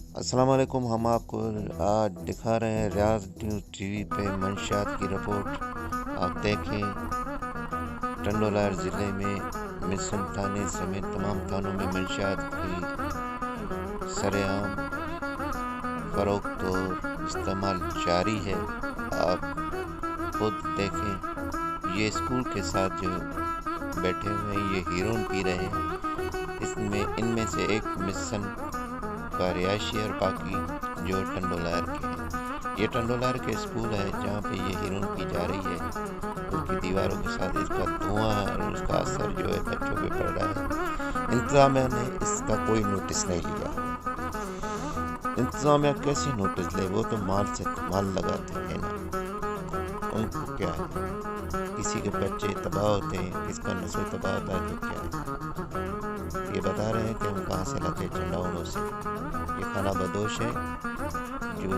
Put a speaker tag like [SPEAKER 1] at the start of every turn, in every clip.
[SPEAKER 1] السلام علیکم۔ ہم آپ کو آج دکھا رہے ہیں ریاض نیوز ٹی وی پہ منشیات کی رپورٹ۔ آپ دیکھیں ٹنڈولار ضلع میں مصن تھانے سمیت تمام تھانوں میں منشیات کی سرعام فروخت اور استعمال جاری ہے۔ آپ خود دیکھیں، یہ اسکول کے ساتھ جو بیٹھے ہوئے ہیں یہ ہیرون پی رہے ہیں۔ ان میں سے ایک مصن کا رہائشی اور باقی جو ٹنڈولار کے ہیں۔ یہ ٹنڈولار کے اسکول ہے جہاں پہ یہ ہیرون پی جا رہی ہے۔ اسکول کی دیواروں کے ساتھ اس کا دھواں اور اس کا اثر جو ہے بچوں پہ پڑ رہا ہے۔ انتظامیہ نے اس کا کوئی نوٹس نہیں لیا۔ انتظامیہ کیسے نوٹس لے؟ وہ تو مال لگاتے ہیں نا، ان کو کیا ہے؟ کسی کے بچے تباہ ہوتے ہیں، کس کا نسل تباہ ہوتا ہے تو کیا ہے؟ یہ بتا رہے ہیں کہ ہم کہاں سے لاتے چنڈاؤنوں سے۔ یہ خانہ بدوش ہے جو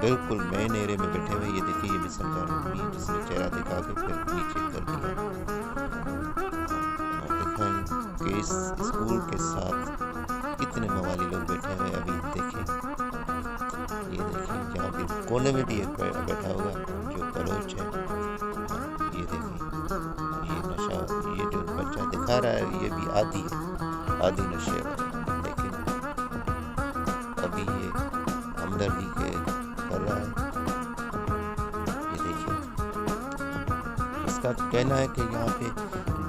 [SPEAKER 1] بالکل مین ایرے میں بیٹھے ہوئے۔ یہ دیکھیے یہ مصن کا آدمی جس نے چہرہ دکھا کے پھر نیچے کر دیا۔ اور دکھائیں کہ اس اسکول کے ساتھ کتنے موالی لوگ بیٹھے ہوئے۔ ابھی دیکھیں، یہ دیکھیں یہاں پہ کونے میں بھی ایک بیٹھا ہوگا جو بلوچ ہے۔ یہ دیکھیں، یہ نشہ، یہ جو بچہ دکھا رہا ہے یہ بھی عادی ہے، عادی نشے والا، لیکن ابھی یہ ہمدردی کے کر رہا ہے۔ یہ دیکھیں، اس کا کہنا ہے کہ یہاں پہ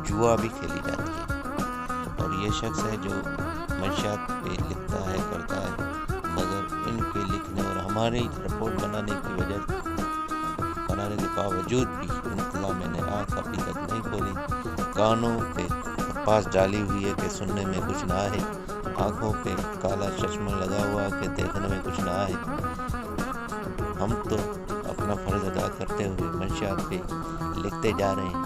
[SPEAKER 1] جوا بھی کھیلی جاتی ہے، اور یہ شخص ہے جو منشیات پہ لکھتا ہے، کرتا ہے، مگر ان کے لکھنے اور ہماری رپورٹ بنانے کے باوجود بھی انتظامیہ نے آنکھ ابھی تک نہیں کھولی۔ کانوں پہ پاس ڈالی ہوئی ہے کہ سننے میں کچھ نہ آئے، آنکھوں پہ کالا چشمہ لگا ہوا کہ دیکھنے میں کچھ نہ آئے۔ ہم تو اپنا فرض ادا کرتے ہوئے منشیات پہ لکھتے جا رہے ہیں،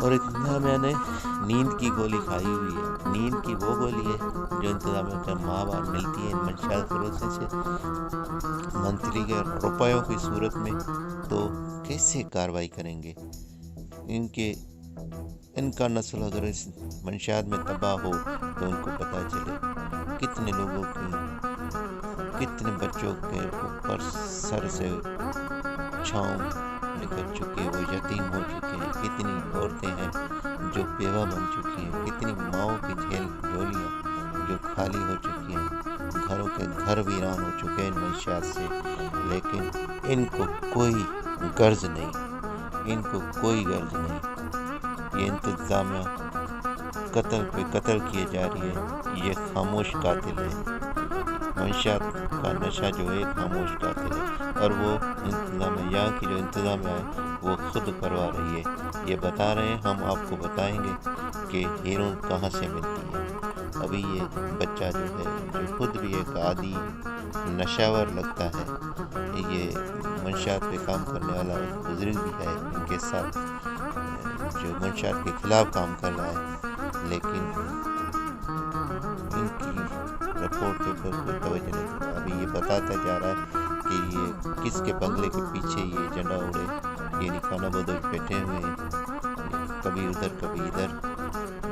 [SPEAKER 1] اور انتظامیہ نے نیند کی گولی کھائی ہوئی ہے۔ نیند کی وہ گولی ہے جو انتظامیہ کا ماہ بار ملتی ہے منشیات فروشی سے منتھلی کے روپیوں کی صورت میں، تو کیسے کارروائی کریں گے؟ ان کا نسل اگر اس منشیات میں تباہ ہو تو ان کو پتہ چلے کتنے لوگوں کی، کتنے بچوں کے اوپر سر سے چھاؤں نکل چکے، وہ یتیم ہو چکے ہیں، کتنی عورتیں ہیں جو بیوہ بن چکی ہیں، کتنی ماؤں کی جھولیاں جو خالی ہو چکی ہیں، گھروں کے گھر ویران ہو چکے ہیں منشیات سے، لیکن ان کو کوئی غرض نہیں۔ یہ انتظامیہ قتل پہ قتل کیے جا رہی ہے۔ یہ خاموش قاتل ہے۔ منشیات کا نشہ جو ہے خاموش قاتل ہے، اور وہ انتظامیہ، یہاں کی جو انتظامیہ ہے وہ خود کروا رہی ہے۔ یہ بتا رہے ہیں، ہم آپ کو بتائیں گے کہ ہیرون کہاں سے ملتی ہے۔ ابھی یہ بچہ جو ہے، جو خود بھی ایک عادی نشاور لگتا ہے، یہ منشیات پہ کام کرنے والا بزرگ بھی ہے ان کے ساتھ جو منشیات کے خلاف کام کر رہا ہے، لیکن ان کی رپورٹ کے اوپر کوئی توجہ نہیں۔ ابھی یہ بتاتا جا رہا ہے کہ یہ کس کے بنگلے کے پیچھے یہ جھنڈا اڑے، یہ خانہ بدوش بیٹھے ہوئے ہیں، کبھی ادھر کبھی ادھر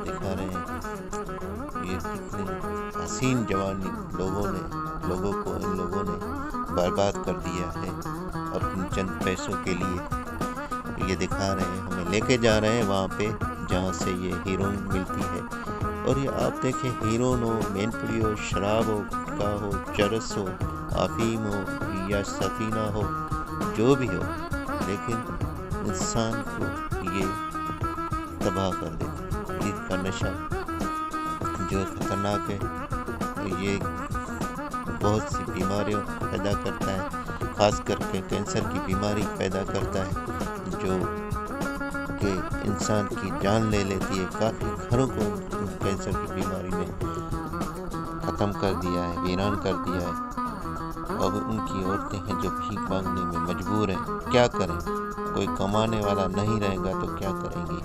[SPEAKER 1] دکھا رہے ہیں۔ یہ کتنے حسین جوانی لوگوں کو ان لوگوں نے برباد کر دیا ہے اپنے چند پیسوں کے لیے۔ یہ دکھا رہے ہیں، ہمیں لے کے جا رہے ہیں وہاں پہ جہاں سے یہ ہیرون ملتی ہے۔ اور یہ آپ دیکھیں، ہیرون ہو، مین پوری ہو، شراب ہو، گٹکا ہو، چرس ہو، افیم ہو یا سفینہ ہو، جو بھی ہو، لیکن انسان کو یہ تباہ کر دیتا ہے۔ ان کا نشہ جو خطرناک ہے، یہ بہت سی بیماریوں پیدا کرتا ہے، خاص کر کے کینسر کی بیماری پیدا کرتا ہے، جو کہ انسان کی جان لے لیتی ہے۔ کافی گھروں کو کینسر کی بیماری نے ختم کر دیا ہے، ویران کر دیا ہے۔ اب ان کی عورتیں ہیں جو بھیک مانگنے میں مجبور ہیں، کیا کریں؟ کوئی کمانے والا نہیں رہے گا تو کیا کریں گی؟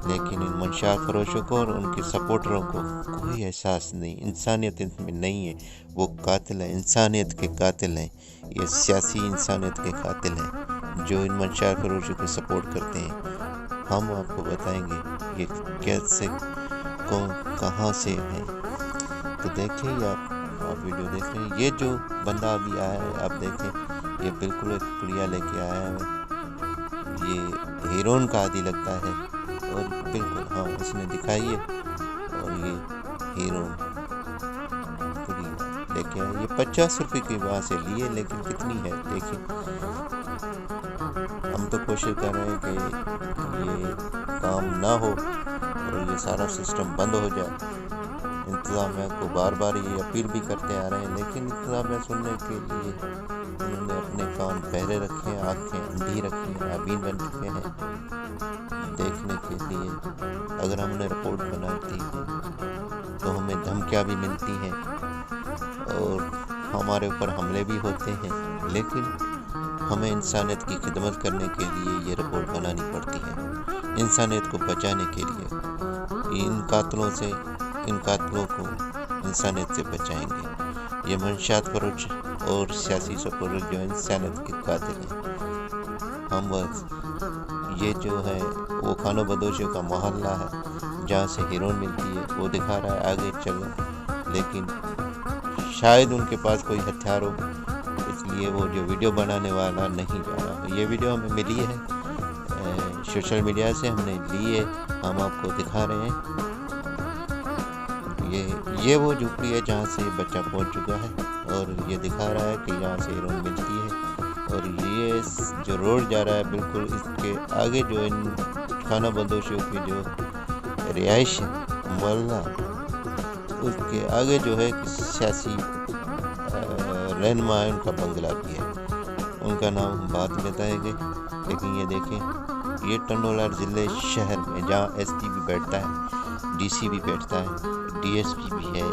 [SPEAKER 1] لیکن ان منشیات فروشوں کو اور ان کے سپورٹروں کو کوئی احساس نہیں، انسانیت ان میں نہیں ہے۔ وہ قاتل ہیں، انسانیت کے قاتل ہیں۔ یہ سیاسی انسانیت کے قاتل ہیں جو ان منشیات فروشوں کو سپورٹ کرتے ہیں۔ ہم آپ کو بتائیں گے یہ کیسے کہاں سے ہیں. تو دیکھیں آپ ویڈیو دیکھ رہے ہیں. یہ جو بندہ ابھی آیا ہے آپ دیکھیں، یہ بالکل ایک پڑیا لے کے آیا ہے. یہ ہیرون کا عادی لگتا ہے اور بالکل ہاں اس نے دکھائی ہے. اور یہ ہیرون پڑیا لے کے آیا. یہ 50 روپے کی وہاں سے لیے، لیکن کتنی ہے دیکھیں. ہم تو کوشش کر رہے ہیں کہ یہ کام نہ ہو اور یہ سارا سسٹم بند ہو جائے. انتظامیہ کو بار بار یہ اپیل بھی کرتے آ رہے ہیں، لیکن انتظامیہ سننے کے لیے انہوں نے اپنے کان بہرے رکھے ہیں، آنکھیں اندھی رکھی ہیں، نابین بن چکے ہیں دیکھنے کے لیے. اگر ہم نے رپورٹ بناتی ہے تو ہمیں دھمکیاں بھی ملتی ہیں اور ہمارے اوپر حملے بھی ہوتے ہیں، لیکن ہمیں انسانیت کی خدمت کرنے کے لیے یہ رپورٹ بنانی پڑتی ہے، انسانیت کو بچانے کے لیے. ان قاتلوں کو انسانیت سے بچائیں گے. یہ منشیات فروش اور سیاسی سپرد جو انسانیت کے قاتل ہیں. ہم بس یہ جو ہے وہ خانہ بدوشوں کا محلہ ہے جہاں سے ہیرون ملتی ہے وہ دکھا رہا ہے آگے چلو، لیکن شاید ان کے پاس کوئی ہتھیار ہو، اس لیے وہ جو ویڈیو بنانے والا نہیں جا رہا. یہ ویڈیو ہمیں ملی ہے سوشل میڈیا سے، ہم نے لی ہے، ہم آپ کو دکھا رہے ہیں. یہ وہ جھوپڑی ہے جہاں سے بچہ پہنچ چکا ہے اور یہ دکھا رہا ہے کہ یہاں سے ہیرون ملتی ہے. اور یہ جو روڈ جا رہا ہے بالکل اس کے آگے جو ان خانہ بدوشوں کی جو رہائش ہے محلہ، اس کے آگے جو ہے سیاسی رہنما ہے، ان کا بنگلہ بھی ہے. ان کا نام ہم بعد میں بتائیں گے. لیکن یہ دیکھیں، یہ ٹنڈولار ضلع شہر میں جہاں ایس پی بھی بیٹھتا ہے، ڈی سی بھی بیٹھتا ہے، ڈی ایس پی بھی ہے،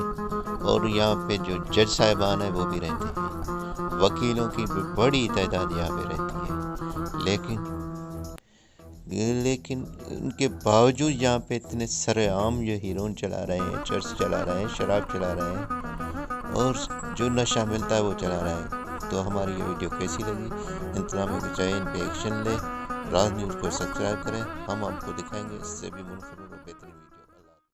[SPEAKER 1] اور یہاں پہ جو جج صاحبان ہیں وہ بھی رہتے ہیں. وکیلوں کی بھی بڑی تعداد یہاں پہ رہتی ہے. لیکن ان کے باوجود یہاں پہ اتنے سرعام جو ہیرون چلا رہے ہیں، چرس چلا رہے ہیں، شراب چلا رہے ہیں، اور جو نشہ ملتا ہے وہ چلا رہے ہیں. تو ہماری یہ ویڈیو کیسی لگی؟ انتظامیہ کو چاہیے ان پہ ایکشن لے. راز نیوز کو سبسکرائب کریں، ہم آپ کو دکھائیں گے اس سے بھی منفرد اور بہترین.